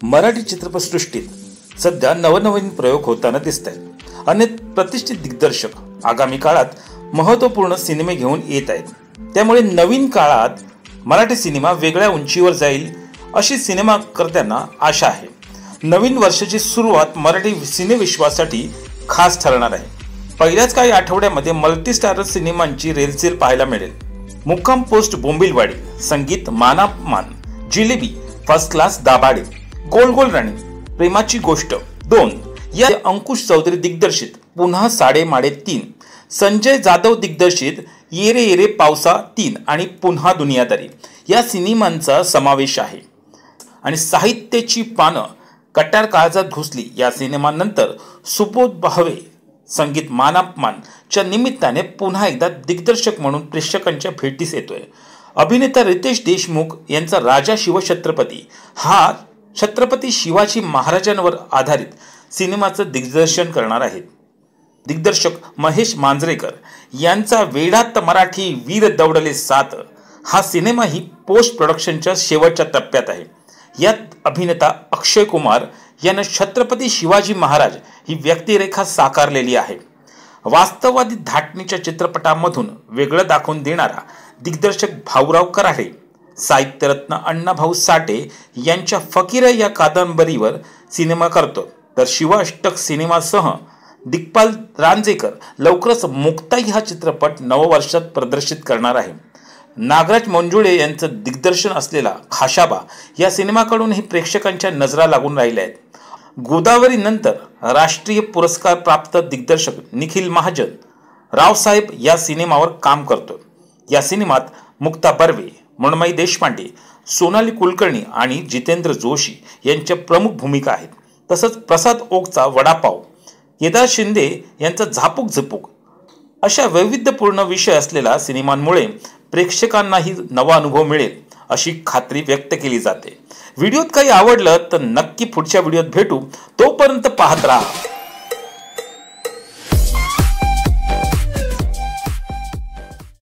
मराठी चित्रपटसृष्टीत सध्या नवनवीन प्रयोग होताना दिसत आहेत। अनेक प्रतिष्ठित दिग्दर्शक आगामी काळात महत्त्वपूर्ण सिनेमे घेऊन येत आहेत। त्यामुळे नवीन काळात मराठी सिनेमा वेगळ्या उंचीवर जाईल अशी सिनेमाकर्त्यांना आशा आहे। नवीन वर्षाची सुरुवात मराठी सिनेविश्वासाठी खास ठरणार आहे। पहिल्याच काही आठवड्यामध्ये मल्टीस्टारर सिनेमांची रेलचेल पाहायला मिळेल। मुक्काम पोस्ट बोंबिलवाडी, संगीत मानापमान, जिलेबी, फर्स्ट क्लास दाभाडे, गोल गोल राणी, प्रेमाची गोष्ट 2 या अंकुश चौधरी दिग्दर्शित पुन्हा साडेमाडे 3, संजय जाधव दिग्दर्शित येरे येरे पावसा 3 आणि पुन्हा दुनियादारी या सिनेमांचा समावेश आहे। आणि साहित्याची पानं कट्यार काळजात घुसली या सिनेमानंतर सुबोध भावे संगीत मानापमानच्या निमित्ताने पुन्हा एकदा दिग्दर्शक म्हणून प्रेक्षकांच्या भेटीस येतोय। अभिनेता रितेश देशमुख यांचा राजा शिवछत्रपती हा छत्रपती शिवाजी महाराजांवर आधारित सिनेमाचं दिग्दर्शन करणार आहेत। दिग्दर्शक महेश मांजरेकर यांचा वेडात मराठी वीर दौडले 7 हा सिनेमाही पोस्ट प्रोडक्शनच्या शेवटच्या टप्प्यात आहे। यात अभिनेता अक्षय कुमार यानं छत्रपती शिवाजी महाराज ही व्यक्तिरेखा साकारलेली आहे। वास्तववादी धाटणीच्या चित्रपटामधून वेगळं दाखवून देणारा दिग्दर्शक भाऊराव कराडे साहित्यरत्न अण्णाभाऊ साठे यांच्या फकीर या कादंबरीवर सिनेमा करतो, तर शिवाष्टक सिनेमासह दिग्पाल रांजेकर लवकरच मुक्ताई हा चित्रपट नववर्षात प्रदर्शित करणार आहे। नागराज मंजुळे यांचं दिग्दर्शन असलेला खाशाबा या सिनेमाकडूनही प्रेक्षकांच्या नजरा लागून राहिल्या आहेत। गोदावरी नंतर राष्ट्रीय पुरस्कार प्राप्त दिग्दर्शक निखिल महाजन रावसाहेब या सिनेमावर काम करतो। या सिनेमात मुक्ता बर्वे, मृण्मयी देशपांडे, सोनाली कुलकर्णी आणि जितेंद्र जोशी यांच्या प्रमुख भूमिका आहेत। तसंच प्रसाद ओकचा वडापाव, केदार शिंदे यांचा झापूक झपूक अशा वैविध्यपूर्ण विषय असलेल्या सिनेमांमुळे प्रेक्षकांनाही नवा अनुभव मिळेल अशी खात्री व्यक्त केली जाते। व्हिडिओत काही आवडलं तर नक्की पुढच्या व्हिडिओत भेटू। तोपर्यंत पाहत राहा